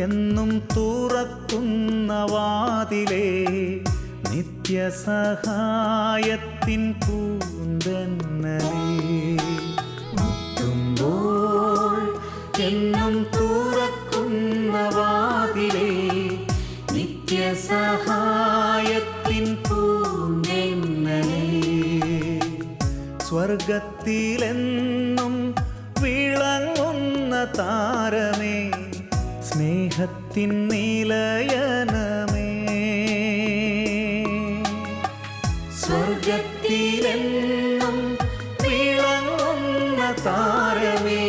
എന്നും തുറക്കുന്ന വാതിലേ, നിത്യസഹായത്തിൻ പൂന്തന്നലേ. മുട്ടുമ്പോൾ എന്നും തുറക്കുന്ന വാതിലേ, നിത്യസഹായത്തിൻ പൂന്തന്നലേ. സ്വർഗത്തിലെന്നും വിളങ്ങുന്ന താരമേ, സ്നേഹത്തിൻ നിലയനമേ. സ്വർഗത്തിലെന്നും വിളങ്ങുന്ന താരമേ,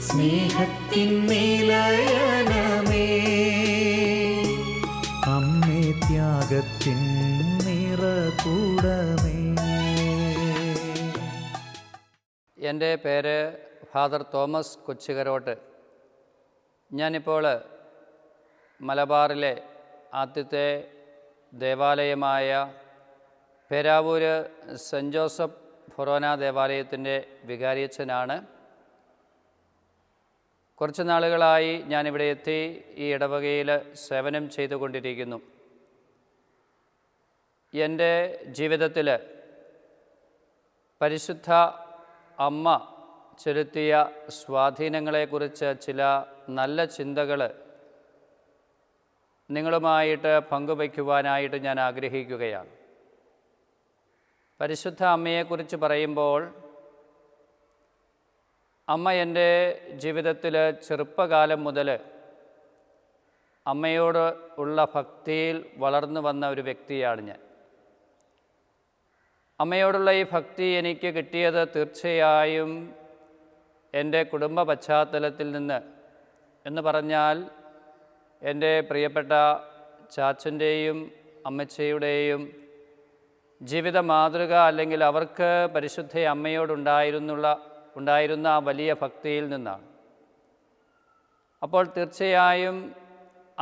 സ്നേഹത്തിൻ നിലയനമേ. അമ്മേ ത്യാഗത്തിൻ നിറകൂടമേ. എൻ്റെ പേര് ഫാദർ തോമസ് കൊച്ചുകരോട്ട്. ഞാനിപ്പോൾ മലബാറിലെ ആദ്യത്തെ ദേവാലയമായ പേരാവൂര് സെൻറ്റ് ജോസഫ് ഫൊറോന ദേവാലയത്തിൻ്റെ വികാരിയച്ഛനാണ്. കുറച്ച് നാളുകളായി ഞാനിവിടെ എത്തി ഈ ഇടവകയിൽ സേവനം ചെയ്തുകൊണ്ടിരിക്കുന്നു. എൻ്റെ ജീവിതത്തിൽ പരിശുദ്ധ അമ്മ ചെലുത്തിയ സ്വാധീനങ്ങളെക്കുറിച്ച് ചില നല്ല ചിന്തകൾ നിങ്ങളുമായിട്ട് പങ്കുവയ്ക്കുവാനായിട്ട് ഞാൻ ആഗ്രഹിക്കുകയാണ്. പരിശുദ്ധ അമ്മയെക്കുറിച്ച് പറയുമ്പോൾ, അമ്മ എൻ്റെ ജീവിതത്തിൽ ചെറുപ്പകാലം മുതൽ അമ്മയോട് ഉള്ള ഭക്തിയിൽ വളർന്നു വന്ന ഒരു വ്യക്തിയാണ് ഞാൻ. അമ്മയോടുള്ള ഈ ഭക്തി എനിക്ക് കിട്ടിയത് തീർച്ചയായും എൻ്റെ കുടുംബ പശ്ചാത്തലത്തിൽ നിന്ന് എന്ന് പറഞ്ഞാൽ, എൻ്റെ പ്രിയപ്പെട്ട ചാച്ചൻ്റെയും അമ്മച്ചിയുടെയും ജീവിത മാതൃക, അല്ലെങ്കിൽ അവർക്ക് പരിശുദ്ധ അമ്മയോടുണ്ടായിരുന്ന ആ വലിയ ഭക്തിയിൽ നിന്നാണ്. അപ്പോൾ തീർച്ചയായും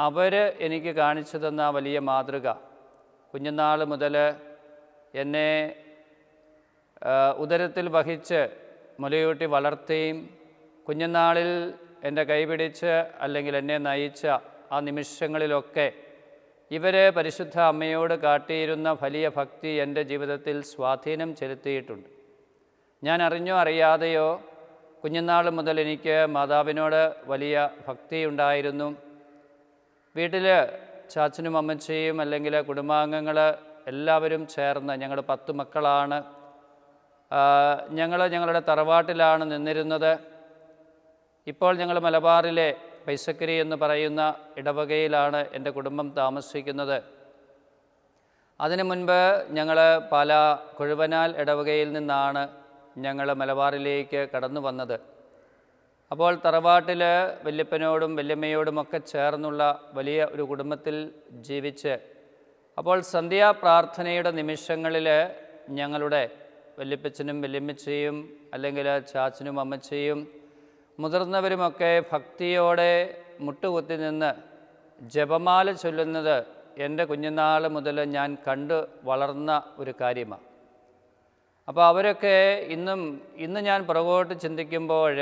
അവർ എനിക്ക് കാണിച്ചു തന്ന ആ വലിയ മാതൃക, കുഞ്ഞുനാൾ മുതൽ എന്നെ ഉദരത്തിൽ വഹിച്ച് മുലയൂട്ടി വളർത്തുകയും കുഞ്ഞുനാളിൽ എൻ്റെ കൈപിടിച്ച് അല്ലെങ്കിൽ എന്നെ നയിച്ച ആ നിമിഷങ്ങളിലൊക്കെ ഇവർ പരിശുദ്ധ അമ്മയോട് കാട്ടിയിരുന്ന വലിയ ഭക്തി എൻ്റെ ജീവിതത്തിൽ സ്വാധീനം ചെലുത്തിയിട്ടുണ്ട്. ഞാൻ അറിഞ്ഞോ അറിയാതെയോ കുഞ്ഞുനാൾ മുതൽ എനിക്ക് മാതാവിനോട് വലിയ ഭക്തി ഉണ്ടായിരുന്നു. വീട്ടിൽ ചാച്ചനും അമ്മച്ചിയും അല്ലെങ്കിൽ കുടുംബാംഗങ്ങൾ എല്ലാവരും ചേർന്ന്, ഞങ്ങൾ 10 മക്കളാണ്, ഞങ്ങളുടെ തറവാട്ടിലാണ് നിന്നിരുന്നത്. ഇപ്പോൾ ഞങ്ങൾ മലബാറിലെ പൈസക്കരി എന്ന് പറയുന്ന ഇടവകയിലാണ് എൻ്റെ കുടുംബം താമസിക്കുന്നത്. അതിനു മുൻപ് ഞങ്ങൾ പാലാ കൊഴുവനാൽ ഇടവകയിൽ നിന്നാണ് ഞങ്ങൾ മലബാറിലേക്ക് കടന്നു വന്നത്. അപ്പോൾ തറവാട്ടിൽ വല്യപ്പനോടും വല്യമ്മയോടുമൊക്കെ ചേർന്നുള്ള വലിയ ഒരു കുടുംബത്തിൽ ജീവിച്ച്, അപ്പോൾ സന്ധ്യാപ്രാർത്ഥനയുടെ നിമിഷങ്ങളിൽ ഞങ്ങളുടെ വല്യപ്പച്ചനും വല്യമ്മച്ചിയും അല്ലെങ്കിൽ ചാച്ചനും അമ്മച്ചിയും മുതിർന്നവരുമൊക്കെ ഭക്തിയോടെ മുട്ടുകുത്തി നിന്ന് ജപമാല ചൊല്ലുന്നത് എൻ്റെ കുഞ്ഞുനാൾ മുതൽ ഞാൻ കണ്ടു വളർന്ന ഒരു കാര്യമാണ്. അപ്പോൾ അവരൊക്കെ ഇന്ന് ഞാൻ പുറകോട്ട് ചിന്തിക്കുമ്പോൾ,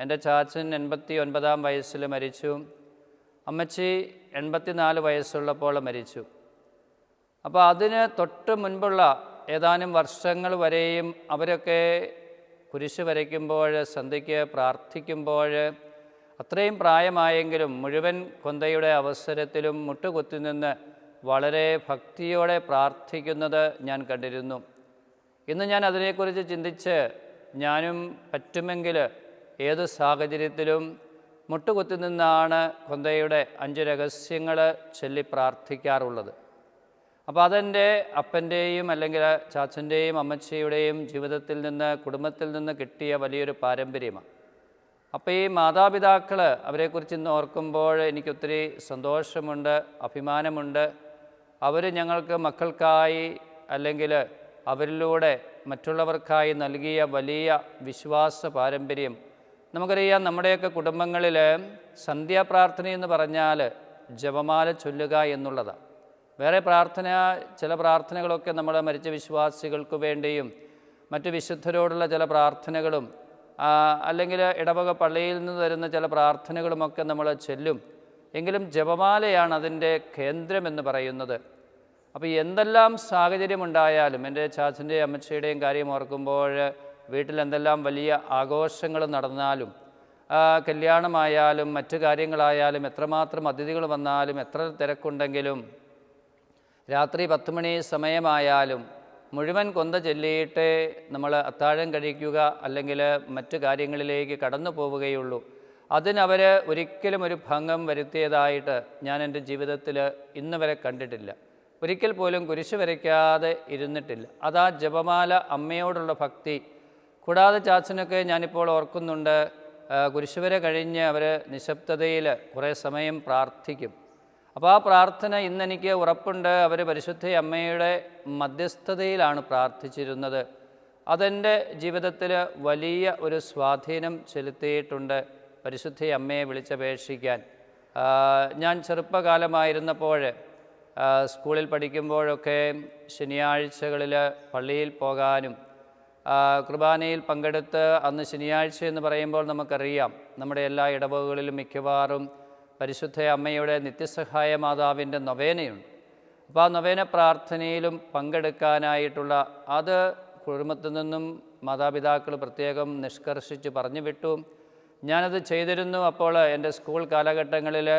എൻ്റെ ചാച്ചൻ 89-ാം വയസ്സിൽ മരിച്ചു, അമ്മച്ചി 84 വയസ്സുള്ളപ്പോൾ മരിച്ചു. അപ്പോൾ അതിന് തൊട്ട് മുൻപുള്ള ഏതാനും വർഷങ്ങൾ വരെയും അവരൊക്കെ കുരിശ് വരയ്ക്കുമ്പോൾ, സന്ധ്യയ്ക്ക് പ്രാർത്ഥിക്കുമ്പോൾ, അത്രയും പ്രായമായെങ്കിലും മുഴുവൻ കൊന്തയുടെ അവസരത്തിലും മുട്ടുകുത്തി നിന്ന് വളരെ ഭക്തിയോടെ പ്രാർത്ഥിക്കുന്നത് ഞാൻ കണ്ടിരുന്നു. ഇന്ന് ഞാൻ അതിനെക്കുറിച്ച് ചിന്തിച്ച്, ഞാനും പറ്റുമെങ്കിൽ ഏത് സാഹചര്യത്തിലും മുട്ടുകുത്തി നിന്നാണ് കൊന്തയുടെ 5 രഹസ്യങ്ങൾ ചൊല്ലി പ്രാർത്ഥിക്കാറുള്ളത്. അപ്പോൾ അതെൻ്റെ അപ്പൻ്റെയും അല്ലെങ്കിൽ ചാച്ചൻ്റെയും അമ്മച്ചിയുടെയും ജീവിതത്തിൽ നിന്ന്, കുടുംബത്തിൽ നിന്ന് കിട്ടിയ വലിയൊരു പാരമ്പര്യമാണ്. അപ്പോൾ ഈ മാതാപിതാക്കൾ, അവരെക്കുറിച്ച് ഇന്ന് ഓർക്കുമ്പോൾ എനിക്കൊത്തിരി സന്തോഷമുണ്ട്, അഭിമാനമുണ്ട്. അവർ ഞങ്ങൾക്ക് മക്കൾക്കായി അല്ലെങ്കിൽ അവരിലൂടെ മറ്റുള്ളവർക്കായി നൽകിയ വലിയ വിശ്വാസ പാരമ്പര്യം. നമുക്കറിയാം, നമ്മുടെയൊക്കെ കുടുംബങ്ങളിൽ സന്ധ്യാപ്രാർത്ഥനയെന്ന് പറഞ്ഞാൽ ജപമാല ചൊല്ലുക എന്നുള്ളതാണ്. വേറെ ചില പ്രാർത്ഥനകളൊക്കെ നമ്മൾ മരിച്ച വിശ്വാസികൾക്ക് വേണ്ടിയും മറ്റ് വിശുദ്ധരോടുള്ള ചില പ്രാർത്ഥനകളും അല്ലെങ്കിൽ ഇടവക പള്ളിയിൽ നിന്ന് തരുന്ന ചില പ്രാർത്ഥനകളുമൊക്കെ നമ്മൾ ചൊല്ലും. എങ്കിലും ജപമാലയാണ് അതിൻ്റെ കേന്ദ്രമെന്ന് പറയുന്നത്. അപ്പോൾ എന്തെല്ലാം സാഹചര്യമുണ്ടായാലും എൻ്റെ ചാച്ചൻ്റെയും അമ്മച്ചിയുടെയും കാര്യം ഓർക്കുമ്പോൾ വീട്ടിൽ എന്തെല്ലാം വലിയ ആഘോഷങ്ങൾ നടന്നാലും, കല്യാണമായാലും മറ്റു കാര്യങ്ങളായാലും, എത്രമാത്രം അതിഥികൾ വന്നാലും, എത്ര തിരക്കുണ്ടെങ്കിലും, രാത്രി 10 മണി സമയമായാലും മുഴുവൻ കൊന്ത ചൊല്ലിയിട്ട് നമ്മൾ അത്താഴം കഴിക്കുക അല്ലെങ്കിൽ മറ്റു കാര്യങ്ങളിലേക്ക് കടന്നു പോവുകയുള്ളൂ. അതിനവർ ഒരിക്കലും ഒരു ഭംഗം വരുത്തിയതായിട്ട് ഞാൻ എൻ്റെ ജീവിതത്തിൽ ഇന്ന് വരെ കണ്ടിട്ടില്ല. ഒരിക്കൽ പോലും കുരിശ് വരയ്ക്കാതെ ഇരുന്നിട്ടില്ല. അതാ ജപമാല, അമ്മയോടുള്ള ഭക്തി. കൂടാതെ ചാച്ചനൊക്കെ ഞാനിപ്പോൾ ഓർക്കുന്നുണ്ട്, കുരിശുവര കഴിഞ്ഞ് അവർ നിശബ്ദതയിൽ കുറേ സമയം പ്രാർത്ഥിക്കും. അപ്പോൾ ആ പ്രാർത്ഥന ഇന്നെനിക്ക് ഉറപ്പുണ്ട് അവർ പരിശുദ്ധ അമ്മയുടെ മധ്യസ്ഥതയിലാണ് പ്രാർത്ഥിച്ചിരുന്നത്. അതെൻ്റെ ജീവിതത്തിൽ വലിയ ഒരു സ്വാധീനം ചെലുത്തിയിട്ടുണ്ട്, പരിശുദ്ധ അമ്മയെ വിളിച്ചപേക്ഷിക്കാൻ. ഞാൻ ചെറുപ്പകാലമായിരുന്നപ്പോൾ സ്കൂളിൽ പഠിക്കുമ്പോഴൊക്കെ ശനിയാഴ്ചകളിൽ പള്ളിയിൽ പോകാനും കുർബാനയിൽ പങ്കെടുത്ത്, അന്ന് ശനിയാഴ്ച എന്ന് പറയുമ്പോൾ നമുക്കറിയാം നമ്മുടെ എല്ലാ ഇടവകകളിലും മിക്കവാറും പരിശുദ്ധ അമ്മയുടെ നിത്യസഹായ മാതാവിൻ്റെ നൊവേനയുണ്ട്. അപ്പോൾ ആ നൊവേന പ്രാർത്ഥനയിലും പങ്കെടുക്കാനായിട്ടുള്ള അത് കുടുംബത്തിൽ നിന്നും മാതാപിതാക്കൾ പ്രത്യേകം നിഷ്കർഷിച്ച് പറഞ്ഞു വിട്ടു. ഞാനത് ചെയ്തിരുന്നു. അപ്പോൾ എൻ്റെ സ്കൂൾ കാലഘട്ടങ്ങളിൽ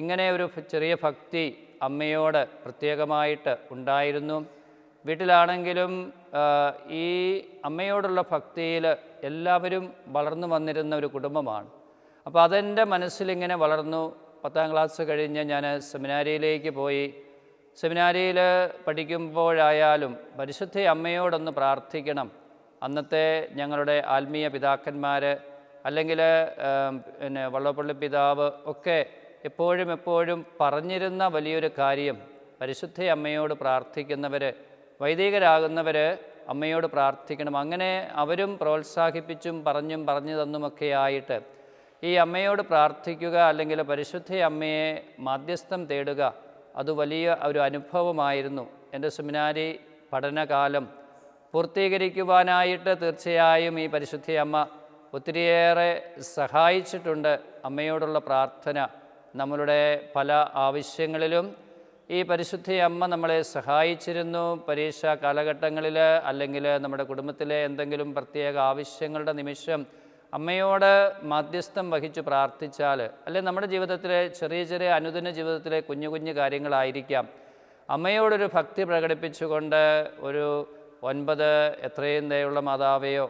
ഇങ്ങനെ ഒരു ചെറിയ ഭക്തി അമ്മയോട് പ്രത്യേകമായിട്ട് ഉണ്ടായിരുന്നു. വീട്ടിലാണെങ്കിലും ഈ അമ്മയോടുള്ള ഭക്തിയിൽ എല്ലാവരും വളർന്നു വന്നിരുന്ന ഒരു കുടുംബമാണ്. അപ്പോൾ അതെൻ്റെ മനസ്സിലിങ്ങനെ വളർന്നു. 10ാം ക്ലാസ് കഴിഞ്ഞ് ഞാൻ സെമിനാരിയിലേക്ക് പോയി. സെമിനാരിയിൽ പഠിക്കുമ്പോഴായാലും പരിശുദ്ധ അമ്മയോടൊന്ന് പ്രാർത്ഥിക്കണം. അന്നത്തെ ഞങ്ങളുടെ ആത്മീയ പിതാക്കന്മാർ അല്ലെങ്കിൽ വള്ളപ്പള്ളി പിതാവ് ഒക്കെ എപ്പോഴും പറഞ്ഞിരുന്ന വലിയൊരു കാര്യം, പരിശുദ്ധ അമ്മയോട് പ്രാർത്ഥിക്കുന്നവർ, വൈദികരാകുന്നവർ അമ്മയോട് പ്രാർത്ഥിക്കണം. അങ്ങനെ അവരും പ്രോത്സാഹിപ്പിച്ചും പറഞ്ഞു തന്നുമൊക്കെ ആയിട്ട് ഈ അമ്മയോട് പ്രാർത്ഥിക്കുക അല്ലെങ്കിൽ പരിശുദ്ധ അമ്മയെ മാധ്യസ്ഥം തേടുക, അത് വലിയ ഒരു അനുഭവമായിരുന്നു. എൻ്റെ സെമിനാരി പഠനകാലം പൂർത്തീകരിക്കുവാനായിട്ട് തീർച്ചയായും ഈ പരിശുദ്ധ അമ്മ ഒത്തിരിയേറെ സഹായിച്ചിട്ടുണ്ട്. അമ്മയോടുള്ള പ്രാർത്ഥന നമ്മളുടെ പല ആവശ്യങ്ങളിലും ഈ പരിശുദ്ധ അമ്മ നമ്മളെ സഹായിച്ചിരുന്നു. പരീക്ഷാ കാലഘട്ടങ്ങളിൽ അല്ലെങ്കിൽ നമ്മുടെ കുടുംബത്തിലെ എന്തെങ്കിലും പ്രത്യേക ആവശ്യങ്ങളുടെ നിമിഷം അമ്മയോട് മാധ്യസ്ഥം വഹിച്ച് പ്രാർത്ഥിച്ചാൽ, അല്ലെങ്കിൽ നമ്മുടെ ജീവിതത്തിലെ ചെറിയ അനുദിന ജീവിതത്തിലെ കുഞ്ഞു കാര്യങ്ങളായിരിക്കാം, അമ്മയോടൊരു ഭക്തി പ്രകടിപ്പിച്ചുകൊണ്ട് ഒരു 9 എത്രയും ദയുള്ള മാതാവെയോ,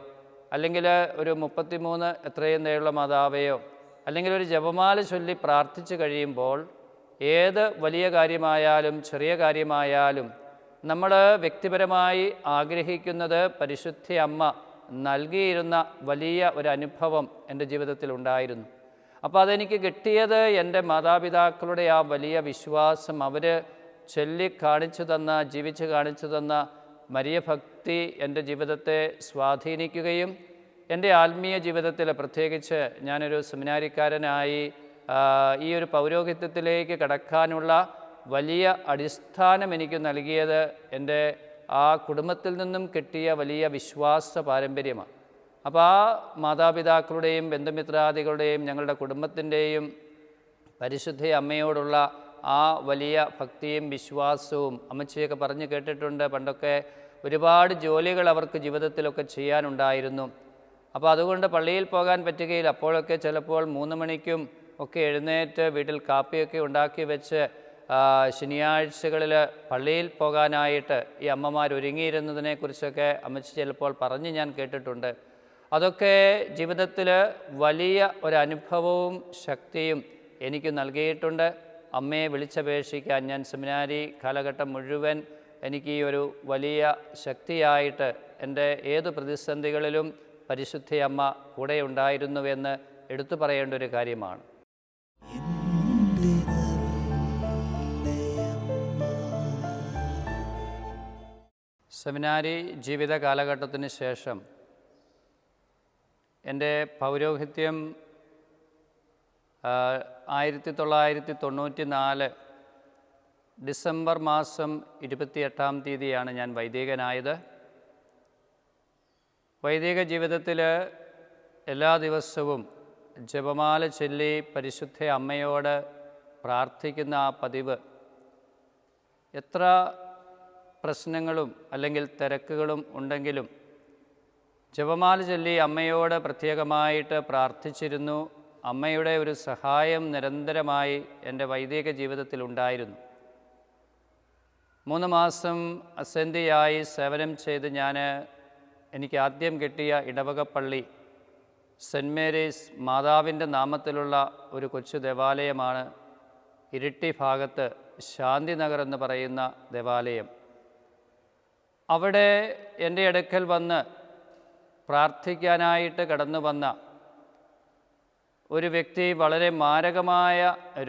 അല്ലെങ്കിൽ ഒരു 33 എത്രയും ദയുള്ള മാതാവെയോ, അല്ലെങ്കിൽ ഒരു ജപമാല ചൊല്ലി പ്രാർത്ഥിച്ചു കഴിയുമ്പോൾ ഏത് വലിയ കാര്യമായാലും ചെറിയ കാര്യമായാലും നമ്മൾ വ്യക്തിപരമായി ആഗ്രഹിക്കുന്നത് പരിശുദ്ധ അമ്മ നൽകിയിരുന്ന വലിയ ഒരു അനുഭവം എൻ്റെ ജീവിതത്തിൽ ഉണ്ടായിരുന്നു. അപ്പോൾ അതെനിക്ക് കിട്ടിയത് എൻ്റെ മാതാപിതാക്കളുടെ ആ വലിയ വിശ്വാസം, അവർ ജീവിച്ച് കാണിച്ചു തന്ന മരിയ ഭക്തി എൻ്റെ ജീവിതത്തെ സ്വാധീനിക്കുകയും എൻ്റെ ആത്മീയ ജീവിതത്തിൽ, പ്രത്യേകിച്ച് ഞാനൊരു സെമിനാരിക്കാരനായി ഈ ഒരു പൗരോഹിത്യത്തിലേക്ക് കടക്കാനുള്ള വലിയ അടിസ്ഥാനം എനിക്ക് നൽകിയത് എൻ്റെ ആ കുടുംബത്തിൽ നിന്നും കിട്ടിയ വലിയ വിശ്വാസ പാരമ്പര്യമാണ്. അപ്പോൾ ആ മാതാപിതാക്കളുടെയും ബന്ധുമിത്രാദികളുടെയും ഞങ്ങളുടെ കുടുംബത്തിൻ്റെയും പരിശുദ്ധ അമ്മയോടുള്ള ആ വലിയ ഭക്തിയും വിശ്വാസവും അമ്മച്ചിയൊക്കെ പറഞ്ഞു കേട്ടിട്ടുണ്ട്. പണ്ടൊക്കെ ഒരുപാട് ജോലികൾ അവർക്ക് ജീവിതത്തിലൊക്കെ ചെയ്യാനുണ്ടായിരുന്നു. അപ്പോൾ അതുകൊണ്ട് പള്ളിയിൽ പോകാൻ പറ്റുകയില്ല. അപ്പോഴൊക്കെ ചിലപ്പോൾ 3 മണിക്കും ഒക്കെ എഴുന്നേറ്റ് വീട്ടിൽ കാപ്പിയൊക്കെ ഉണ്ടാക്കി വെച്ച് ശനിയാഴ്ചകളിൽ പള്ളിയിൽ പോകാനായിട്ട് ഈ അമ്മമാർ ഒരുങ്ങിയിരുന്നതിനെക്കുറിച്ചൊക്കെ അമ്മച്ചി ചിലപ്പോൾ പറഞ്ഞ് ഞാൻ കേട്ടിട്ടുണ്ട്. അതൊക്കെ ജീവിതത്തിൽ വലിയ ഒരനുഭവവും ശക്തിയും എനിക്ക് നൽകിയിട്ടുണ്ട്. അമ്മയെ വിളിച്ചപേക്ഷിക്കാൻ ഞാൻ സെമിനാരി കാലഘട്ടം മുഴുവൻ എനിക്ക് ഈ ഒരു വലിയ ശക്തിയായിട്ട് എൻ്റെ ഏത് പ്രതിസന്ധികളിലും പരിശുദ്ധ അമ്മ കൂടെ ഉണ്ടായിരുന്നുവെന്ന് എടുത്തു പറയേണ്ട ഒരു കാര്യമാണ്. സെമിനാരി ജീവിത കാലഘട്ടത്തിന് ശേഷം എൻ്റെ പൗരോഹിത്യം 1994 ഡിസംബർ മാസം 28-ാം തീയതിയാണ് ഞാൻ വൈദികനായത്. വൈദിക ജീവിതത്തിൽ എല്ലാ ദിവസവും ജപമാല ചൊല്ലി പരിശുദ്ധ അമ്മയോട് പ്രാർത്ഥിക്കുന്ന ആ പതിവ് എത്ര പ്രശ്നങ്ങളും അല്ലെങ്കിൽ തിരക്കുകളും ഉണ്ടെങ്കിലും ജപമാല ചൊല്ലി അമ്മയോട് പ്രത്യേകമായിട്ട് പ്രാർത്ഥിച്ചിരുന്നു. അമ്മയുടെ ഒരു സഹായം നിരന്തരമായി എൻ്റെ വൈദിക ജീവിതത്തിൽ ഉണ്ടായിരുന്നു. 3 മാസം അസന്ധിയായി സേവനം ചെയ്ത് എനിക്ക് ആദ്യം കിട്ടിയ ഇടവകപ്പള്ളി സെൻറ്റ് മേരീസ് മാതാവിൻ്റെ നാമത്തിലുള്ള ഒരു കൊച്ചു ദേവാലയമാണ്. ഇരിട്ടി ഭാഗത്ത് ശാന്തിനഗർ എന്ന് പറയുന്ന ദേവാലയം. അവിടെ എൻ്റെ അടുക്കൽ വന്ന് പ്രാർത്ഥിക്കാനായിട്ട് കടന്നു വന്ന ഒരു വ്യക്തി വളരെ മാരകമായ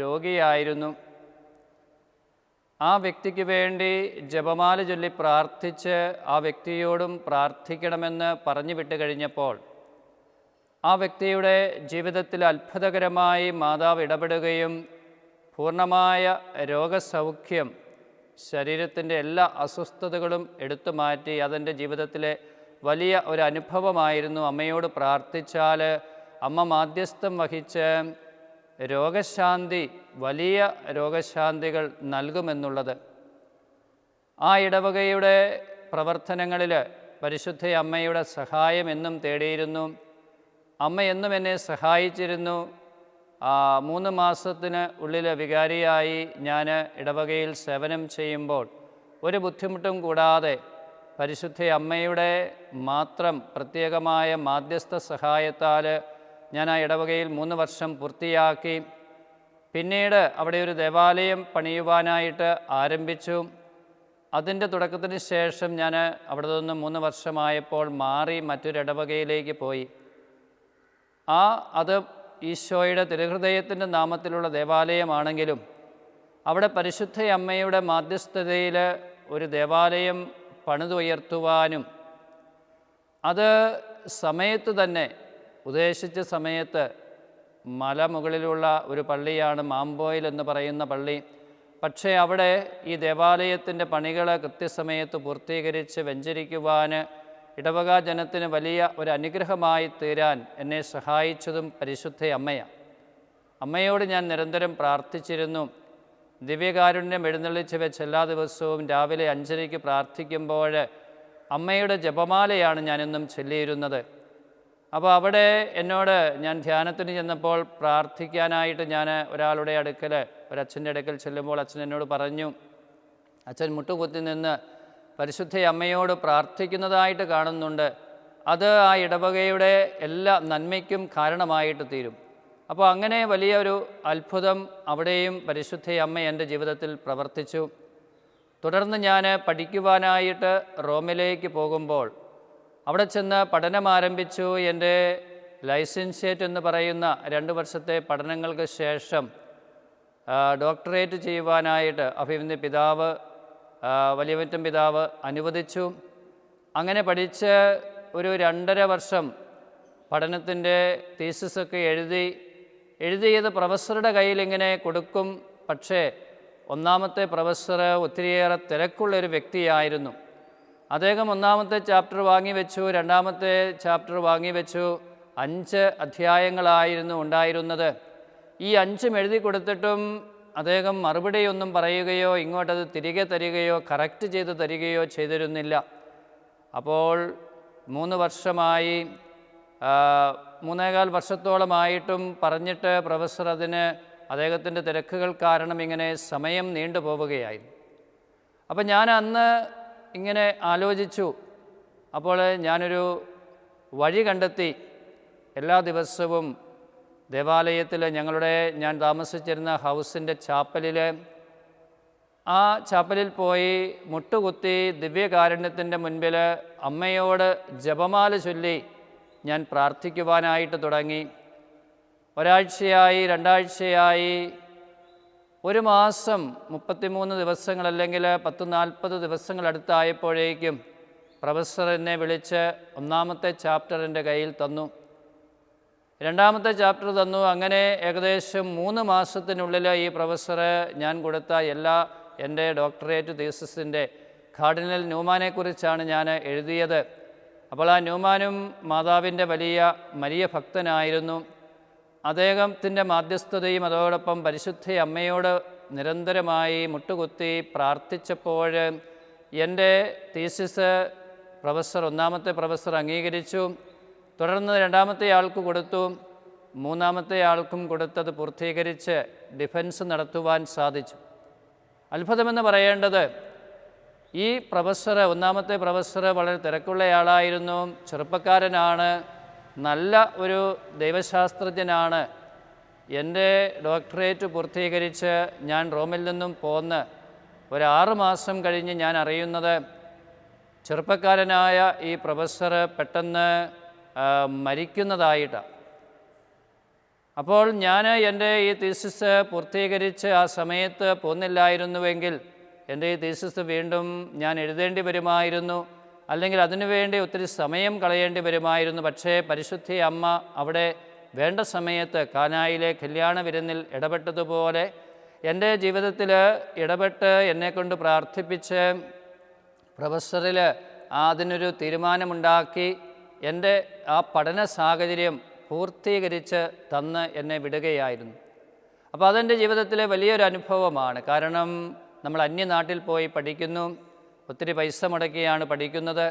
രോഗിയായിരുന്നു. ആ വ്യക്തിക്ക് വേണ്ടി ജപമാല ചൊല്ലി പ്രാർത്ഥിച്ച് ആ വ്യക്തിയോടും പ്രാർത്ഥിക്കണമെന്ന് പറഞ്ഞു വിട്ട് കഴിഞ്ഞപ്പോൾ ആ വ്യക്തിയുടെ ജീവിതത്തിൽ അത്ഭുതകരമായി മാതാവ് ഇടപെടുകയും പൂർണ്ണമായ രോഗസൗഖ്യം, ശരീരത്തിൻ്റെ എല്ലാ അസ്വസ്ഥതകളും എടുത്തു മാറ്റി. അതെൻ്റെ ജീവിതത്തിലെ വലിയ ഒരു അനുഭവമായിരുന്നു. അമ്മയോട് പ്രാർത്ഥിച്ചാൽ അമ്മ മാധ്യസ്ഥം വഹിച്ച് രോഗശാന്തി, വലിയ രോഗശാന്തികൾ നൽകുമെന്നുള്ളത്. ആ ഇടവകയുടെ പ്രവർത്തനങ്ങളിൽ പരിശുദ്ധ അമ്മയുടെ സഹായം എന്നും തേടിയിരുന്നു. അമ്മ എന്നും എന്നെ സഹായിച്ചിരുന്നു. 3 മാസത്തിന് ഉള്ളിൽ വികാരിയായി ഞാൻ ഇടവകയിൽ സേവനം ചെയ്യുമ്പോൾ ഒരു ബുദ്ധിമുട്ടും കൂടാതെ പരിശുദ്ധ അമ്മയുടെ മാത്രം പ്രത്യേകമായ മാധ്യസ്ഥ സഹായത്താൽ ഞാൻ ആ ഇടവകയിൽ 3 വർഷം പൂർത്തിയാക്കി. പിന്നീട് അവിടെ ഒരു ദേവാലയം പണിയുവാനായിട്ട് ആരംഭിച്ചു. അതിൻ്റെ തുടക്കത്തിന് ശേഷം ഞാൻ അവിടെ നിന്ന് 3 വർഷമായപ്പോൾ മാറി മറ്റൊരു ഇടവകയിലേക്ക് പോയി. അത് ഈശോയുടെ തിരുഹൃദയത്തിൻ്റെ നാമത്തിലുള്ള ദേവാലയമാണെങ്കിലും അവിടെ പരിശുദ്ധ അമ്മയുടെ മാധ്യസ്ഥതയിൽ ഒരു ദേവാലയം പണിതുയർത്തുവാനും അത് സമയത്ത് തന്നെ ഉദ്ദേശിച്ച സമയത്ത് മലമുകളിലുള്ള ഒരു പള്ളിയാണ് മാമ്പോയിൽ എന്ന് പറയുന്ന പള്ളി. പക്ഷേ അവിടെ ഈ ദേവാലയത്തിൻ്റെ പണികൾ കൃത്യസമയത്ത് പൂർത്തീകരിച്ച് വെഞ്ചരിക്കുവാൻ ഇടവക ജനത്തിന് വലിയ ഒരു അനുഗ്രഹമായി തീരാൻ എന്നെ സഹായിച്ചതും പരിശുദ്ധ അമ്മയാണ്. അമ്മയോട് ഞാൻ നിരന്തരം പ്രാർത്ഥിച്ചിരുന്നു. ദിവ്യകാരുണ്യം എഴുന്നള്ളിച്ച് വെച്ച് എല്ലാ ദിവസവും രാവിലെ 5:30 പ്രാർത്ഥിക്കുമ്പോൾ അമ്മയുടെ ജപമാലയാണ് ഞാനെന്നും ചൊല്ലിയിരുന്നത്. അപ്പോൾ അവിടെ എന്നോട് ഞാൻ ധ്യാനത്തിന് ചെന്നപ്പോൾ പ്രാർത്ഥിക്കാനായിട്ട് ഞാൻ ഒരാളുടെ അടുക്കൽ, ഒരച്ഛൻ്റെ അടുക്കൽ ചെല്ലുമ്പോൾ അച്ഛൻ എന്നോട് പറഞ്ഞു, അച്ഛൻ മുട്ടുകുത്തി നിന്ന് പരിശുദ്ധ അമ്മയോട് പ്രാർത്ഥിക്കുന്നതായിട്ട് കാണുന്നുണ്ട്. അത് ആ ഇടവകയുടെ എല്ലാ നന്മയ്ക്കും കാരണമായിട്ട് തീരും. അപ്പോൾ അങ്ങനെ വലിയൊരു അത്ഭുതം അവിടെയും പരിശുദ്ധ അമ്മ എൻ്റെ ജീവിതത്തിൽ പ്രവർത്തിച്ചു. തുടർന്ന് ഞാൻ പഠിക്കുവാനായിട്ട് റോമിലേക്ക് പോകുമ്പോൾ അവിടെ ചെന്ന് പഠനം ആരംഭിച്ചു. എൻ്റെ ലൈസൻഷ്യേറ്റ് എന്ന് പറയുന്ന 2 വർഷത്തെ പഠനങ്ങൾക്ക് ശേഷം ഡോക്ടറേറ്റ് ചെയ്യുവാനായിട്ട് അഭിമന്യ പിതാവ്, വലിയവറ്റം പിതാവ് അനുവദിച്ചു. അങ്ങനെ പഠിച്ച് ഒരു 2.5 വർഷം പഠനത്തിൻ്റെ തീസിസൊക്കെ എഴുതിയത് പ്രൊഫസറുടെ കയ്യിൽ ഇങ്ങനെ കൊടുക്കും. പക്ഷേ ഒന്നാമത്തെ പ്രൊഫസർ ഒത്തിരിയേറെ തിരക്കുള്ളൊരു വ്യക്തിയായിരുന്നു. അദ്ദേഹം 1-ാമത്തെ ചാപ്റ്റർ വാങ്ങിവെച്ചു, 2-ാമത്തെ ചാപ്റ്റർ വാങ്ങിവെച്ചു. 5 അധ്യായങ്ങളായിരുന്നു ഉണ്ടായിരുന്നത്. ഈ 5ഉം എഴുതി കൊടുത്തിട്ടും അദ്ദേഹം മറുപടിയൊന്നും പറയുകയോ ഇങ്ങോട്ടത് തിരികെ തരികയോ കറക്റ്റ് ചെയ്ത് തരികയോ ചെയ്തിരുന്നില്ല. അപ്പോൾ 3 വർഷമായി, 3.25 വർഷത്തോളമായിട്ടും പറഞ്ഞിട്ട് പ്രൊഫസർ അദ്ദേഹത്തിൻ്റെ തിരക്കുകൾ കാരണം ഇങ്ങനെ സമയം നീണ്ടുപോവുകയായിരുന്നു. അപ്പം ഞാൻ അന്ന് ഇങ്ങനെ ആലോചിച്ചു. അപ്പോൾ ഞാനൊരു വഴി കണ്ടെത്തി. എല്ലാ ദിവസവും ദേവാലയത്തിൽ ഞാൻ താമസിച്ചിരുന്ന ഹൗസിൻ്റെ ചാപ്പലിൽ പോയി മുട്ടുകുത്തി ദിവ്യകാരുണ്യത്തിൻ്റെ മുൻപിൽ അമ്മയോട് ജപമാല ചൊല്ലി ഞാൻ പ്രാർത്ഥിക്കുവാനായിട്ട് തുടങ്ങി. 1 ആഴ്ചയായി, 2 ആഴ്ചയായി, 1 മാസം 33 ദിവസങ്ങൾ അല്ലെങ്കിൽ 10-40 ദിവസങ്ങൾ അടുത്തായപ്പോഴേക്കും പ്രൊഫസർ എന്നെ വിളിച്ച് 1-ാമത്തെ ചാപ്റ്റർ എൻ്റെ കയ്യിൽ തന്നു, 2-ാമത്തെ ചാപ്റ്റർ തന്നു. അങ്ങനെ ഏകദേശം 3 മാസത്തിനുള്ളിൽ ഈ പ്രൊഫസർ ഞാൻ കൊടുത്ത എൻ്റെ ഡോക്ടറേറ്റ് തീസിസിൻ്റെ കാർഡിനൽ ന്യൂമാനെക്കുറിച്ചാണ് ഞാൻ എഴുതിയത്. അപ്പോൾ ആ ന്യൂമാനും മാതാവിൻ്റെ വലിയ മരിയ ഭക്തനായിരുന്നു. അദ്ദേഹത്തിൻ്റെ മാധ്യസ്ഥതയും അതോടൊപ്പം പരിശുദ്ധ അമ്മയോട് നിരന്തരമായി മുട്ടുകുത്തി പ്രാർത്ഥിച്ചപ്പോൾ എൻ്റെ തീസിസ് ഒന്നാമത്തെ പ്രൊഫസർ അംഗീകരിച്ചു. തുടർന്ന് രണ്ടാമത്തെ ആൾക്ക് കൊടുത്തു. മൂന്നാമത്തെ ആൾക്കും കൊടുത്തത് പൂർത്തീകരിച്ച് ഡിഫൻസ് നടത്തുവാൻ സാധിച്ചു. അത്ഭുതമെന്ന് പറയേണ്ടത്, ഈ ഒന്നാമത്തെ പ്രൊഫസർ വളരെ തിരക്കുള്ളയാളായിരുന്നു, ചെറുപ്പക്കാരനാണ്, നല്ല ഒരു ദൈവശാസ്ത്രജ്ഞനാണ്. എൻ്റെ ഡോക്ടറേറ്റ് പൂർത്തീകരിച്ച് ഞാൻ റോമിൽ നിന്നും പോന്ന് ഒരു 6 മാസം കഴിഞ്ഞ് ഞാൻ അറിയുന്നത് ചെറുപ്പക്കാരനായ ഈ പ്രൊഫസർ പെട്ടെന്ന് മരിക്കുന്നതായിട്ടാണ്. അപ്പോൾ ഞാൻ എൻ്റെ ഈ തീസിസ് പൂർത്തീകരിച്ച് ആ സമയത്ത് പോന്നില്ലായിരുന്നുവെങ്കിൽ എൻ്റെ ഈ തീസിസ് വീണ്ടും ഞാൻ എഴുതേണ്ടി വരുമായിരുന്നു, അല്ലെങ്കിൽ അതിനുവേണ്ടി ഒത്തിരി സമയം കളയേണ്ടി വരുമായിരുന്നു. പക്ഷേ പരിശുദ്ധ അമ്മ അവിടെ വേണ്ട സമയത്ത് കാനായിലെ കല്യാണ വിരുന്നിൽ ഇടപെട്ടതുപോലെ എൻ്റെ ജീവിതത്തിൽ ഇടപെട്ട് എന്നെക്കൊണ്ട് പ്രാർത്ഥിപ്പിച്ച് പ്രൊഫസറിൽ അതിനൊരു തീരുമാനമുണ്ടാക്കി എൻ്റെ ആ പഠന സാഹചര്യം പൂർത്തീകരിച്ച് തന്ന് എന്നെ വിടുകയായിരുന്നു. അപ്പോൾ അതെൻ്റെ ജീവിതത്തിലെ വലിയൊരു അനുഭവമാണ്. കാരണം നമ്മൾ അന്യനാട്ടിൽ പോയി പഠിക്കുന്നു, ഒത്തിരി പൈസ മുടക്കിയാണ് പഠിക്കുന്നത്.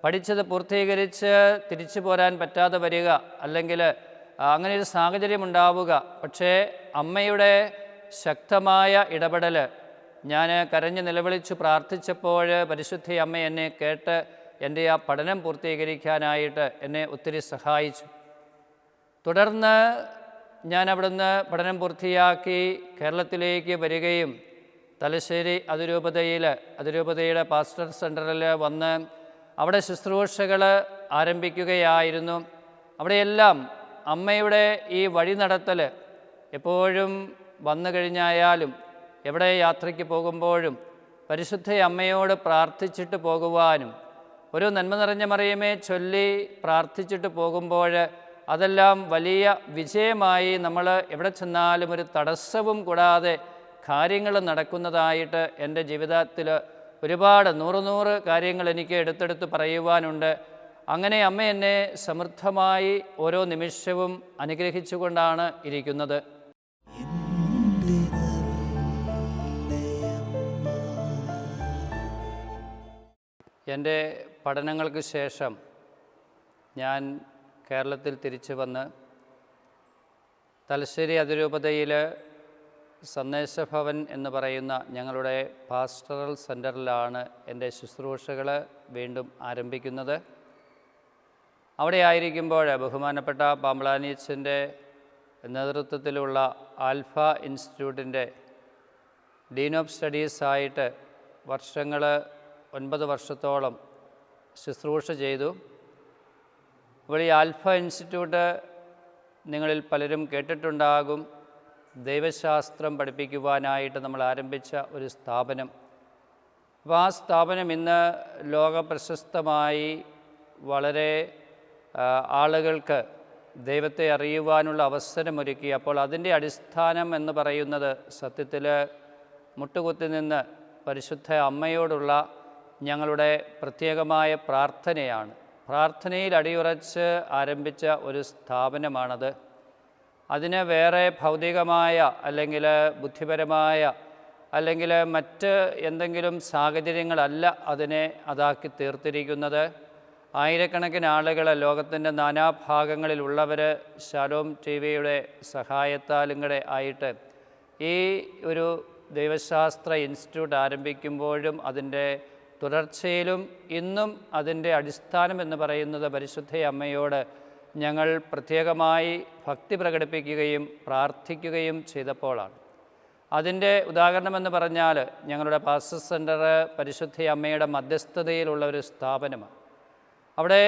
പഠിച്ചത് പൂർത്തീകരിച്ച് തിരിച്ചു പോരാൻ പറ്റാതെ വരിക, അല്ലെങ്കിൽ അങ്ങനെ ഒരു സാഹചര്യം ഉണ്ടാവുക. പക്ഷേ അമ്മയുടെ ശക്തമായ ഇടപെടൽ, ഞാൻ കരഞ്ഞ് നിലവിളിച്ച് പ്രാർത്ഥിച്ചപ്പോൾ പരിശുദ്ധ അമ്മ എന്നെ കേട്ട് എൻ്റെ ആ പഠനം പൂർത്തീകരിക്കാനായിട്ട് എന്നെ ഒത്തിരി സഹായിച്ചു. തുടർന്ന് ഞാൻ അവിടുന്ന് പഠനം പൂർത്തിയാക്കി കേരളത്തിലേക്ക് വരികയും തലശ്ശേരി അതിരൂപതയുടെ പാസ്റ്റർ സെൻ്ററിൽ വന്ന് അവിടെ ശുശ്രൂഷകൾ ആരംഭിക്കുകയായിരുന്നു. അവിടെയെല്ലാം അമ്മയുടെ ഈ വഴി നടത്തൽ എപ്പോഴും വന്നു കഴിഞ്ഞായാലും എവിടെ യാത്രയ്ക്ക് പോകുമ്പോഴും പരിശുദ്ധ അമ്മയോട് പ്രാർത്ഥിച്ചിട്ട് പോകുവാനും, ഒരു നന്മ നിറഞ്ഞ മറിയമേ ചൊല്ലി പ്രാർത്ഥിച്ചിട്ട് പോകുമ്പോൾ അതെല്ലാം വലിയ വിജയമായി നമ്മൾ എവിടെ ചെന്നാലും ഒരു തടസ്സവും കൂടാതെ കാര്യങ്ങൾ നടക്കുന്നതായിട്ട് എൻ്റെ ജീവിതത്തിൽ ഒരുപാട് 100 കാര്യങ്ങൾ എനിക്ക് എടുത്തെടുത്ത് പറയുവാനുണ്ട്. അങ്ങനെ അമ്മ എന്നെ സമൃദ്ധമായി ഓരോ നിമിഷവും അനുഗ്രഹിച്ചുകൊണ്ടാണ് ഇരിക്കുന്നത്. എൻ്റെ പഠനങ്ങൾക്ക് ശേഷം ഞാൻ കേരളത്തിൽ തിരിച്ചു വന്ന് തലശ്ശേരി അതിരൂപതയിൽ സന്ദേശഭവൻ എന്ന് പറയുന്ന ഞങ്ങളുടെ പാസ്റ്ററൽ സെൻ്ററിലാണ് എൻ്റെ ശുശ്രൂഷകൾ വീണ്ടും ആരംഭിക്കുന്നത്. അവിടെ ആയിരിക്കുമ്പോൾ ബഹുമാനപ്പെട്ട പാമ്പളാനീച്ചൻ്റെ നേതൃത്വത്തിലുള്ള ആൽഫ ഇൻസ്റ്റിറ്റ്യൂട്ടിൻ്റെ ഡീൻ ഓഫ് സ്റ്റഡീസായിട്ട് 9 വർഷത്തോളം ശുശ്രൂഷ ചെയ്തു. ഇവിടെ ഈ ആൽഫ ഇൻസ്റ്റിറ്റ്യൂട്ട് നിങ്ങളിൽ പലരും കേട്ടിട്ടുണ്ടാകും. ദൈവശാസ്ത്രം പഠിപ്പിക്കുവാനായിട്ട് നമ്മൾ ആരംഭിച്ച ഒരു സ്ഥാപനം. അപ്പോൾ ആ സ്ഥാപനം ഇന്ന് ലോകപ്രശസ്തമായി വളരെ ആളുകൾക്ക് ദൈവത്തെ അറിയുവാനുള്ള അവസരമൊരുക്കി. അപ്പോൾ അതിൻ്റെ അടിസ്ഥാനം എന്ന് പറയുന്നത് സത്യത്തിൽ മുട്ടുകുത്തി നിന്ന് പരിശുദ്ധ അമ്മയോടുള്ള ഞങ്ങളുടെ പ്രത്യേകമായ പ്രാർത്ഥനയാണ്. പ്രാർത്ഥനയിൽ അടിയുറച്ച് ആരംഭിച്ച ഒരു സ്ഥാപനമാണത്. അതിന് വേറെ ഭൗതികമായ അല്ലെങ്കിൽ ബുദ്ധിപരമായ അല്ലെങ്കിൽ മറ്റ് എന്തെങ്കിലും സാഹചര്യങ്ങളല്ല അതിനെ അതാക്കി തീർത്തിരിക്കുന്നത്. ആയിരക്കണക്കിന് ആളുകൾ ലോകത്തിൻ്റെ നാനാഭാഗങ്ങളിലുള്ളവർ ശാലോം ടിവിയുടെ സഹായത്താലും കൂടെ ആയിട്ട് ഈ ഒരു ദൈവശാസ്ത്ര ഇൻസ്റ്റിറ്റ്യൂട്ട് ആരംഭിക്കുമ്പോഴും അതിൻ്റെ തുടർച്ചയിലും ഇന്നും അതിൻ്റെ അടിസ്ഥാനം എന്ന് പറയുന്നത് പരിശുദ്ധ അമ്മയോട് ഞങ്ങൾ പ്രത്യേകമായി ഭക്തി പ്രകടിപ്പിക്കുകയും പ്രാർത്ഥിക്കുകയും ചെയ്തപ്പോഴാണ്. അതിൻ്റെ ഉദാഹരണമെന്ന് പറഞ്ഞാൽ ഞങ്ങളുടെ പാസ്റ്റർ സെൻ്റർ പരിശുദ്ധ അമ്മയുടെ മധ്യസ്ഥതയിലുള്ള ഒരു സ്ഥാപനമാണ്. അവിടെ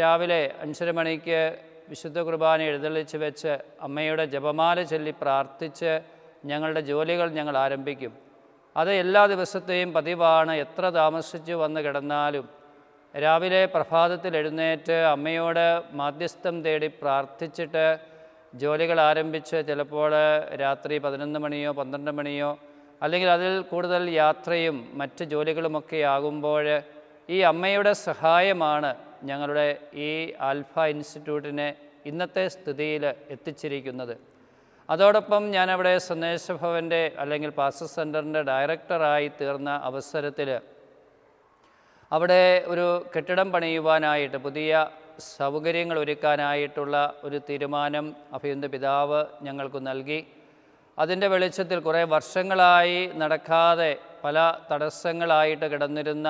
രാവിലെ 5:30 മണിക്ക് വിശുദ്ധ കുർബാന എഴുന്നള്ളിച്ച് വെച്ച് അമ്മയുടെ ജപമാല ചൊല്ലി പ്രാർത്ഥിച്ച് ഞങ്ങളുടെ ജോലികൾ ഞങ്ങൾ ആരംഭിക്കും. അത് എല്ലാ ദിവസത്തെയും പതിവാണ്. എത്ര താമസിച്ച് വന്ന് കിടന്നാലും രാവിലെ പ്രഭാതത്തിൽ എഴുന്നേറ്റ് അമ്മയോട് മാധ്യസ്ഥം തേടി പ്രാർത്ഥിച്ചിട്ട് ജോലികൾ ആരംഭിച്ച് ചിലപ്പോൾ രാത്രി 11 മണിയോ 12 മണിയോ അല്ലെങ്കിൽ അതിൽ കൂടുതൽ യാത്രയും മറ്റ് ജോലികളുമൊക്കെ ആകുമ്പോൾ ഈ അമ്മയുടെ സഹായമാണ് ഞങ്ങളുടെ ഈ ആൽഫ ഇൻസ്റ്റിറ്റ്യൂട്ടിനെ ഇന്നത്തെ സ്ഥിതിയിൽ എത്തിച്ചിരിക്കുന്നത്. അതോടൊപ്പം ഞാനവിടെ സന്ദേശഭവൻ്റെ അല്ലെങ്കിൽ പാസ്റ്റർ സെൻ്ററിൻ്റെ ഡയറക്ടറായി തീർന്ന അവസരത്തിൽ അവിടെ ഒരു കെട്ടിടം പണിയുവാനായിട്ട് പുതിയ സൗകര്യങ്ങൾ ഒരുക്കാനായിട്ടുള്ള ഒരു തീരുമാനം അഭിയന്ത പിതാവ് ഞങ്ങൾക്ക് നൽകി. അതിൻ്റെ വെളിച്ചത്തിൽ കുറേ വർഷങ്ങളായി നടക്കാതെ പല തടസ്സങ്ങളായിട്ട് കിടന്നിരുന്ന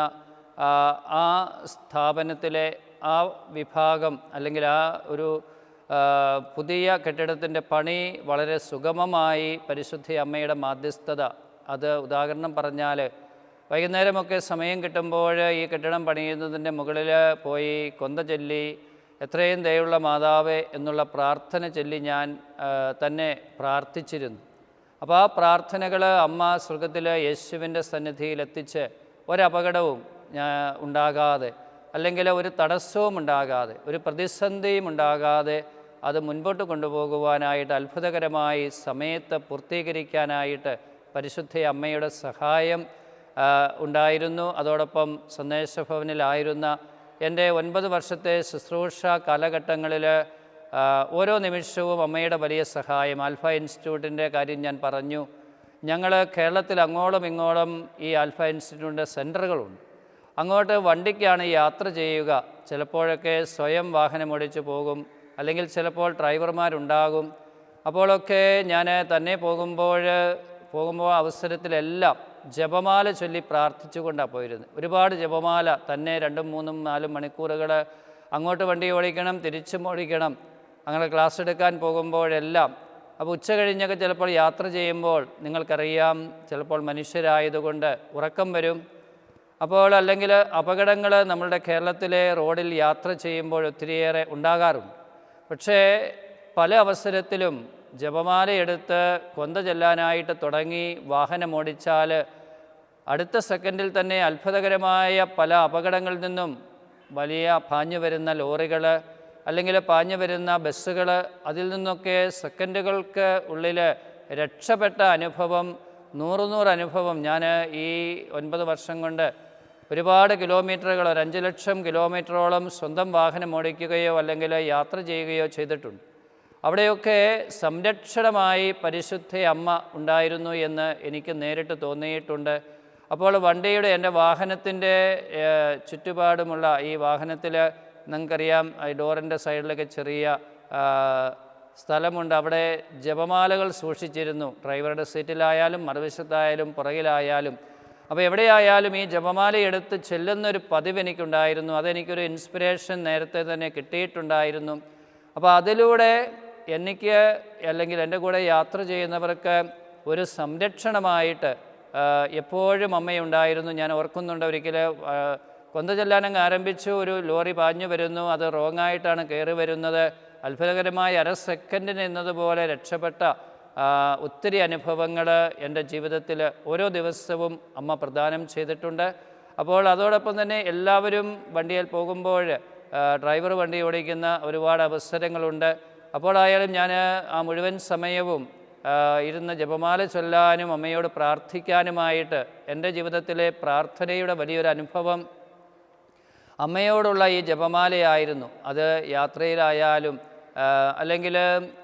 ആ സ്ഥാപനത്തിലെ ആ വിഭാഗം അല്ലെങ്കിൽ ആ ഒരു പുതിയ കെട്ടിടത്തിൻ്റെ പണി വളരെ സുഗമമായി പരിശുദ്ധ അമ്മയുടെ മാധ്യസ്ഥത, അത് ഉദാഹരണം പറഞ്ഞാൽ വൈകുന്നേരമൊക്കെ സമയം കിട്ടുമ്പോൾ ഈ കെട്ടിടം പണിയുന്നതിൻ്റെ മുകളിൽ പോയി കൊന്ത ചൊല്ലി എത്രയും ദയുള്ള മാതാവേ എന്നുള്ള പ്രാർത്ഥന ചൊല്ലി ഞാൻ തന്നെ പ്രാർത്ഥിച്ചിരുന്നു. അപ്പോൾ ആ പ്രാർത്ഥനകൾ അമ്മ സ്വർഗത്തിൽ യേശുവിൻ്റെ സന്നിധിയിലെത്തിച്ച് ഒരപകടവും ഉണ്ടാകാതെ അല്ലെങ്കിൽ ഒരു തടസ്സവും ഉണ്ടാകാതെ ഒരു പ്രതിസന്ധിയും ഉണ്ടാകാതെ അത് മുൻപോട്ട് കൊണ്ടുപോകുവാനായിട്ട് അത്ഭുതകരമായി സമയത്ത് പൂർത്തീകരിക്കാനായിട്ട് പരിശുദ്ധ അമ്മയുടെ സഹായം ഉണ്ടായിരുന്നു. അതോടൊപ്പം സന്ദേശഭവനിലായിരുന്ന എൻ്റെ 9 വർഷത്തെ ശുശ്രൂഷ കാലഘട്ടങ്ങളിൽ ഓരോ നിമിഷവും അമ്മയുടെ വലിയ സഹായം. ആൽഫ ഇൻസ്റ്റിറ്റ്യൂട്ടിൻ്റെ കാര്യം ഞാൻ പറഞ്ഞു. ഞങ്ങൾ കേരളത്തിൽ അങ്ങോളം ഇങ്ങോളം ഈ ആൽഫ ഇൻസ്റ്റിറ്റ്യൂട്ടിൻ്റെ സെൻറ്ററുകളുണ്ട്. അങ്ങോട്ട് വണ്ടിക്കാണ് യാത്ര ചെയ്യുക. ചിലപ്പോഴൊക്കെ സ്വയം വാഹനമോടിച്ച് പോകും, അല്ലെങ്കിൽ ചിലപ്പോൾ ഡ്രൈവർമാരുണ്ടാകും. അപ്പോഴൊക്കെ ഞാൻ തന്നെ പോകുമ്പോൾ അവസരത്തിലെല്ലാം ജപമാല ചൊല്ലി പ്രാർത്ഥിച്ചുകൊണ്ടാണ് പോയിരുന്നത്. ഒരുപാട് ജപമാല തന്നെ 2, 3, 4 മണിക്കൂറുകൾ അങ്ങോട്ട് വണ്ടി ഓടിക്കണം, തിരിച്ചും ഓടിക്കണം. അങ്ങനെ ക്ലാസ് എടുക്കാൻ പോകുമ്പോഴെല്ലാം. അപ്പോൾ ഉച്ച കഴിഞ്ഞൊക്കെ ചിലപ്പോൾ യാത്ര ചെയ്യുമ്പോൾ നിങ്ങൾക്കറിയാം, ചിലപ്പോൾ മനുഷ്യരായതുകൊണ്ട് ഉറക്കം വരും. അപ്പോൾ അല്ലെങ്കിൽ അപകടങ്ങൾ നമ്മളുടെ കേരളത്തിലെ റോഡിൽ യാത്ര ചെയ്യുമ്പോൾ ഒത്തിരിയേറെ ഉണ്ടാകാറുണ്ട്. പക്ഷേ പല അവസരത്തിലും ജപമാലയെടുത്ത് കൊന്ത ചെല്ലാനായിട്ട് തുടങ്ങി വാഹനമോടിച്ചാൽ അടുത്ത സെക്കൻഡിൽ തന്നെ അത്ഭുതകരമായ പല അപകടങ്ങളിൽ നിന്നും വലിയ പാഞ്ഞു വരുന്ന ലോറികൾ അല്ലെങ്കിൽ പാഞ്ഞു വരുന്ന ബസ്സുകൾ, അതിൽ നിന്നൊക്കെ സെക്കൻഡുകൾക്ക് ഉള്ളിൽ രക്ഷപ്പെട്ട അനുഭവം, 100 അനുഭവം ഞാൻ ഈ 9 വർഷം കൊണ്ട് ഒരുപാട് കിലോമീറ്ററുകൾ, 5 ലക്ഷം കിലോമീറ്ററോളം സ്വന്തം വാഹനം ഓടിക്കുകയോ അല്ലെങ്കിൽ യാത്ര ചെയ്യുകയോ ചെയ്തിട്ടുണ്ട്. അവിടെയൊക്കെ സംരക്ഷണമായി പരിശുദ്ധ അമ്മ ഉണ്ടായിരുന്നു എന്ന് എനിക്ക് നേരിട്ട് തോന്നിയിട്ടുണ്ട്. അപ്പോൾ വണ്ടിയുടെ എൻ്റെ വാഹനത്തിൻ്റെ ചുറ്റുപാടുമുള്ള ഈ വാഹനത്തിൽ നിങ്ങൾക്കറിയാം, ഈ ഡോറിൻ്റെ സൈഡിലൊക്കെ ചെറിയ സ്ഥലമുണ്ട്. അവിടെ ജപമാലകൾ സൂക്ഷിച്ചിരുന്നു. ഡ്രൈവറുടെ സീറ്റിലായാലും മറുവശത്തായാലും പുറകിലായാലും. അപ്പോൾ എവിടെയായാലും ഈ ജപമാല എടുത്ത് ചെല്ലുന്നൊരു പതിവ് എനിക്കുണ്ടായിരുന്നു. അതെനിക്കൊരു ഇൻസ്പിറേഷൻ നേരത്തെ തന്നെ കിട്ടിയിട്ടുണ്ടായിരുന്നു. അപ്പോൾ അതിലൂടെ എനിക്ക് അല്ലെങ്കിൽ എൻ്റെ കൂടെ യാത്ര ചെയ്യുന്നവർക്ക് ഒരു സംരക്ഷണമായിട്ട് എപ്പോഴും അമ്മയുണ്ടായിരുന്നു. ഞാൻ ഓർക്കുന്നുണ്ട്, ഒരിക്കൽ കൊന്ത ചെല്ലാനങ്ങ് ആരംഭിച്ചു, ഒരു ലോറി പാഞ്ഞു വരുന്നു. അത് റോങ്ങായിട്ടാണ് കയറി വരുന്നത്. അത്ഭുതകരമായ 1/2 സെക്കൻഡിന് എന്നതുപോലെ രക്ഷപ്പെട്ട ഒത്തിരി അനുഭവങ്ങൾ എൻ്റെ ജീവിതത്തിൽ ഓരോ ദിവസവും അമ്മ പ്രദാനം ചെയ്തിട്ടുണ്ട്. അപ്പോൾ അതോടൊപ്പം തന്നെ എല്ലാവരും വണ്ടിയിൽ പോകുമ്പോൾ ഡ്രൈവർ വണ്ടി ഓടിക്കുന്ന ഒരുപാട് അവസരങ്ങളുണ്ട്. അപ്പോഴായാലും ഞാൻ ആ മുഴുവൻ സമയവും ഇരുന്ന് ജപമാല ചൊല്ലാനും അമ്മയോട് പ്രാർത്ഥിക്കാനുമായിട്ട് എൻ്റെ ജീവിതത്തിലെ പ്രാർത്ഥനയുടെ വലിയൊരു അനുഭവം അമ്മയോടുള്ള ഈ ജപമാലയായിരുന്നു. അത് യാത്രയിലായാലും അല്ലെങ്കിൽ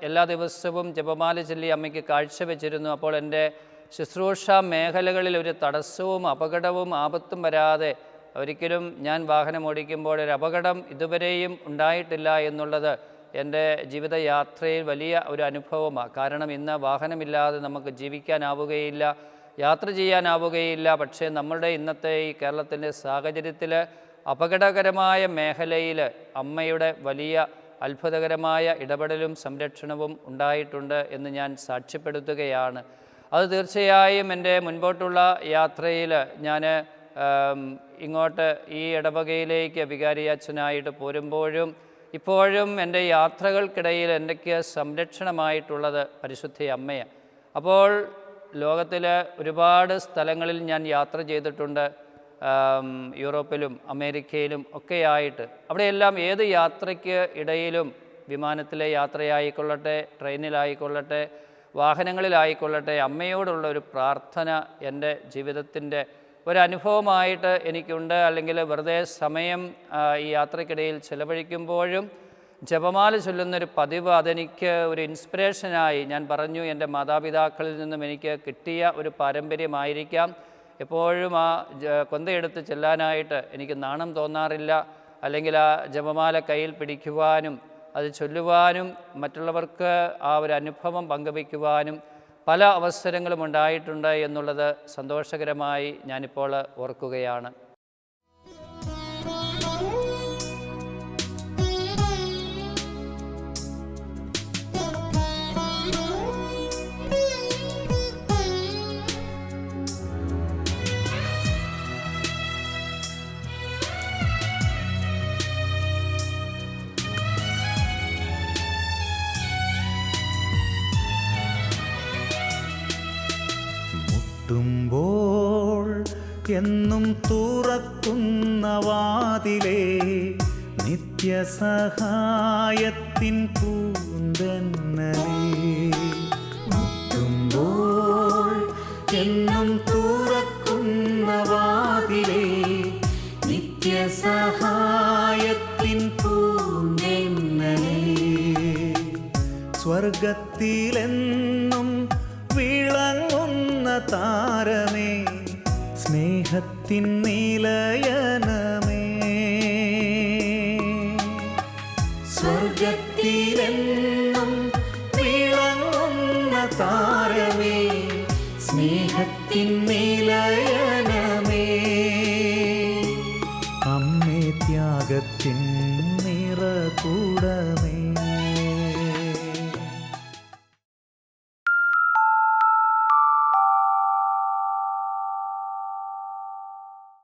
എല്ലാ ദിവസവും ജപമാല ചൊല്ലി അമ്മയ്ക്ക് കാഴ്ചവെച്ചിരുന്നു. അപ്പോൾ എൻ്റെ ശുശ്രൂഷ മേഖലകളിൽ ഒരു തടസ്സവും അപകടവും ആപത്തും വരാതെ ഒരിക്കലും ഞാൻ വാഹനം ഓടിക്കുമ്പോൾ ഒരു അപകടം ഇതുവരെയും ഉണ്ടായിട്ടില്ല എന്നുള്ളത് എൻ്റെ ജീവിതയാത്രയിൽ വലിയ ഒരു അനുഭവമാണ്. കാരണം ഇന്ന് വാഹനമില്ലാതെ നമുക്ക് ജീവിക്കാനാവുകയില്ല, യാത്ര ചെയ്യാനാവുകയില്ല. പക്ഷേ നമ്മളുടെ ഇന്നത്തെ ഈ കേരളത്തിൻ്റെ സാഹചര്യത്തിൽ അപകടകരമായ മേഖലയിൽ അമ്മയുടെ വലിയ അത്ഭുതകരമായ ഇടപെടലും സംരക്ഷണവും ഉണ്ടായിട്ടുണ്ട് എന്ന് ഞാൻ സാക്ഷ്യപ്പെടുത്തുകയാണ്. അത് തീർച്ചയായും എൻ്റെ മുൻപോട്ടുള്ള യാത്രയിൽ ഞാൻ ഇങ്ങോട്ട് ഈ ഇടവകയിലേക്ക് വികാരിയച്ഛനായിട്ട് പോരുമ്പോഴും ഇപ്പോഴും എൻ്റെ യാത്രകൾക്കിടയിൽ എനിക്ക് സംരക്ഷണമായിട്ടുള്ളത് പരിശുദ്ധ അമ്മയാണ്. അപ്പോൾ ലോകത്തിൽ ഒരുപാട് സ്ഥലങ്ങളിൽ ഞാൻ യാത്ര ചെയ്തിട്ടുണ്ട്. യൂറോപ്പിലും അമേരിക്കയിലും ഒക്കെയായിട്ട്. അവിടെയെല്ലാം ഏത് യാത്രയ്ക്ക് ഇടയിലും, വിമാനത്തിലെ യാത്രയായിക്കൊള്ളട്ടെ, ട്രെയിനിലായിക്കൊള്ളട്ടെ, വാഹനങ്ങളിലായിക്കൊള്ളട്ടെ, അമ്മയോടുള്ള ഒരു പ്രാർത്ഥന എൻ്റെ ജീവിതത്തിൻ്റെ ഒരനുഭവമായിട്ട് എനിക്കുണ്ട്. അല്ലെങ്കിൽ വെറുതെ സമയം ഈ യാത്രയ്ക്കിടയിൽ ചിലവഴിക്കുമ്പോഴും ജപമാല ചൊല്ലുന്നൊരു പതിവ് അതെനിക്ക് ഒരു ഇൻസ്പിറേഷനായി. ഞാൻ പറഞ്ഞു, എൻ്റെ മാതാപിതാക്കളിൽ നിന്നും എനിക്ക് കിട്ടിയ ഒരു പാരമ്പര്യമായിരിക്കാം. എപ്പോഴും ആ കൊന്തയെടുത്ത് ചെല്ലാനായിട്ട് എനിക്ക് നാണം തോന്നാറില്ല. അല്ലെങ്കിൽ ആ ജപമാല കയ്യിൽ പിടിക്കുവാനും അത് ചൊല്ലുവാനും മറ്റുള്ളവർക്ക് ആ ഒരു അനുഭവം പങ്കുവയ്ക്കുവാനും പല അവസരങ്ങളും ഉണ്ടായിട്ടുണ്ട് എന്നുള്ളത് സന്തോഷകരമായി ഞാനിപ്പോൾ ഓർക്കുകയാണ്. മുട്ടുമ്പോൾ എന്നും തുറക്കുന്ന വാതിലേ, നിത്യസഹായത്തിൻ പൂന്തന്നലേ. മുട്ടുമ്പോൾ എന്നും തുറക്കുന്ന വാതിലേ, നിത്യസഹായത്തിൻ പൂന്തന്നലേ. സ്വർഗത്തിലെന്നും വിളങ്ങുന്ന താരമേ, സ്നേഹത്തിൻ നിലയനമേ. സ്വർഗത്തിലെന്നും വിളങ്ങുന്ന താരമേ, സ്നേഹത്തിൻ നിലയനമേ. അമ്മേ ത്യാഗത്തിൻ നിറകൂടമേ,